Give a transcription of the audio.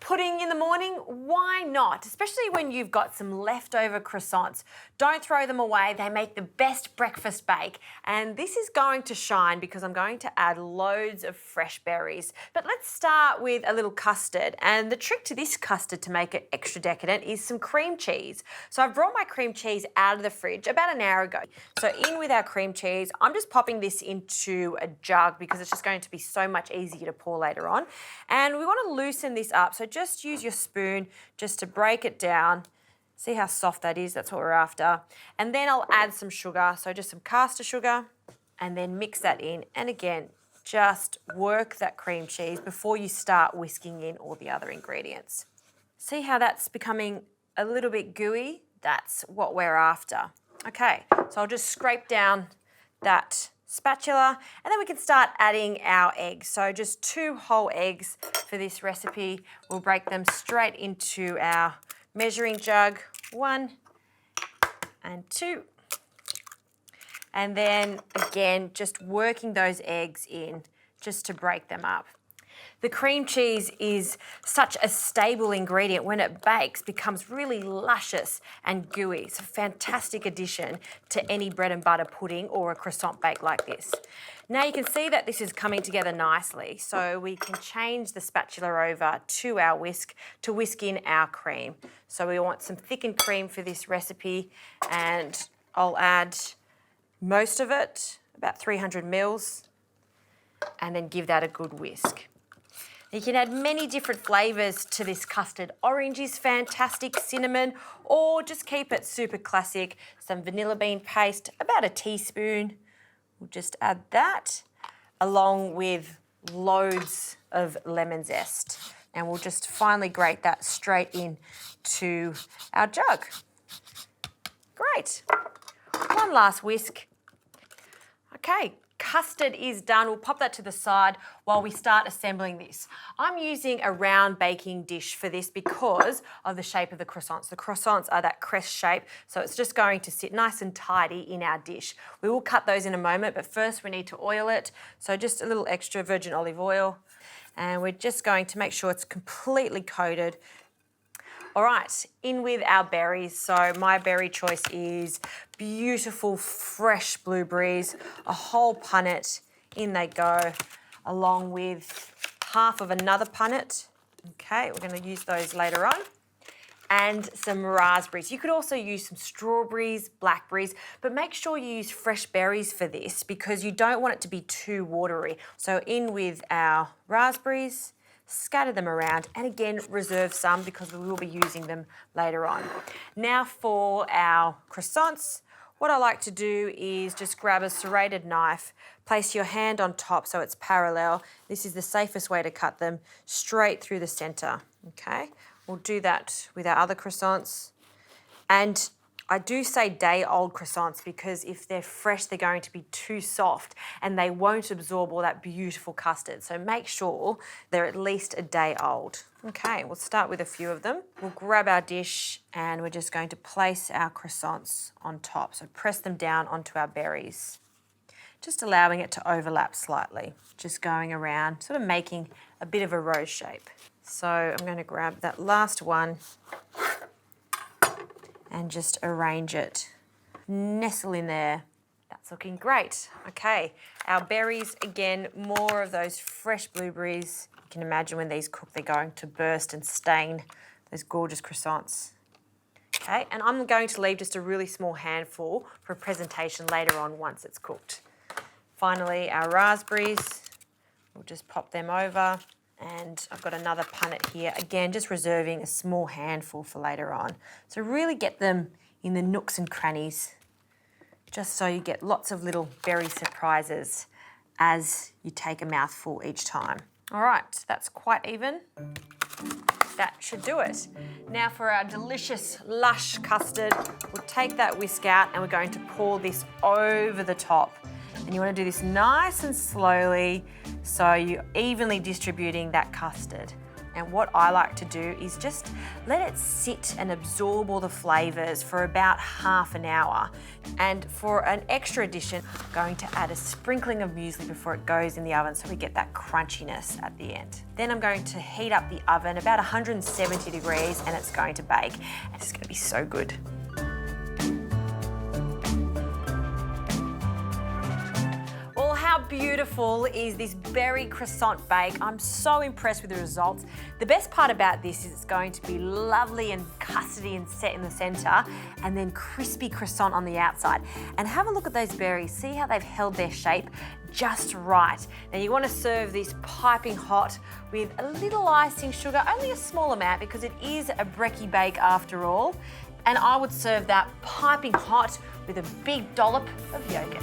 Pudding in the morning, why not? Especially when you've got some leftover croissants. Don't throw them away, they make the best breakfast bake. And this is going to shine because I'm going to add loads of fresh berries. But let's start with a little custard. And the trick to this custard to make it extra decadent is some cream cheese. So I've brought my cream cheese out of the fridge about an hour ago. So in with our cream cheese, I'm just popping this into a jug because it's just going to be so much easier to pour later on. And we want to loosen this up. So just use your spoon just to break it down. See how soft that is? That's what we're after. And then I'll add some sugar. So just some caster sugar and then mix that in. And again, just work that cream cheese before you start whisking in all the other ingredients. See how that's becoming a little bit gooey? That's what we're after. Okay, so I'll just scrape down that spatula and then we can start adding our eggs. So just 2 whole eggs for this recipe. We'll break them straight into our measuring jug, 1 and 2. And then again, just working those eggs in just to break them up. The cream cheese is such a stable ingredient. When it bakes, becomes really luscious and gooey. It's a fantastic addition to any bread and butter pudding or a croissant bake like this. Now you can see that this is coming together nicely, so we can change the spatula over to our whisk to whisk in our cream. So we want some thickened cream for this recipe, and I'll add most of it, about 300 mils, and then give that a good whisk. You can add many different flavours to this custard. Orange is fantastic, cinnamon, or just keep it super classic. Some vanilla bean paste, about a teaspoon. We'll just add that, along with loads of lemon zest. And we'll just finally grate that straight in to our jug. Great. One last whisk. Okay. Custard is done. We'll pop that to the side while we start assembling this. I'm using a round baking dish for this because of the shape of the croissants. The croissants are that crest shape, so it's just going to sit nice and tidy in our dish. We will cut those in a moment, but first we need to oil it. So just a little extra virgin olive oil, and we're just going to make sure it's completely coated. All right, in with our berries. So my berry choice is beautiful fresh blueberries, a whole punnet. In they go, along with half of another punnet. Okay, we're going to use those later on. And some raspberries. You could also use some strawberries, blackberries, but make sure you use fresh berries for this because you don't want it to be too watery. So in with our raspberries, scatter them around, and again, reserve some because we will be using them later on. Now for our croissants, what I like to do is just grab a serrated knife, place your hand on top so it's parallel. This is the safest way to cut them, straight through the centre, okay? We'll do that with our other croissants. And I do say day-old croissants because if they're fresh, they're going to be too soft and they won't absorb all that beautiful custard. So make sure they're at least a day old. Okay, we'll start with a few of them. We'll grab our dish and we're just going to place our croissants on top. So press them down onto our berries, just allowing it to overlap slightly. Just going around, sort of making a bit of a rose shape. So I'm going to grab that last one and just arrange it. Nestle in there. That's looking great. Okay, our berries, again, more of those fresh blueberries. You can imagine when these cook, they're going to burst and stain those gorgeous croissants. Okay, and I'm going to leave just a really small handful for a presentation later on once it's cooked. Finally, our raspberries, we'll just pop them over. And I've got another punnet here, again, just reserving a small handful for later on. So really get them in the nooks and crannies, just so you get lots of little berry surprises as you take a mouthful each time. All right, that's quite even. That should do it. Now for our delicious, lush custard, we'll take that whisk out and we're going to pour this over the top. And you want to do this nice and slowly so you're evenly distributing that custard. And what I like to do is just let it sit and absorb all the flavours for about half an hour. And for an extra addition, I'm going to add a sprinkling of muesli before it goes in the oven so we get that crunchiness at the end. Then I'm going to heat up the oven about 170 degrees and it's going to bake. And it's going to be so good. How beautiful is this berry croissant bake? I'm so impressed with the results. The best part about this is it's going to be lovely and custardy and set in the centre, and then crispy croissant on the outside. And have a look at those berries. See how they've held their shape just right. Now you want to serve this piping hot with a little icing sugar, only a small amount because it is a brekkie bake after all. And I would serve that piping hot with a big dollop of yogurt.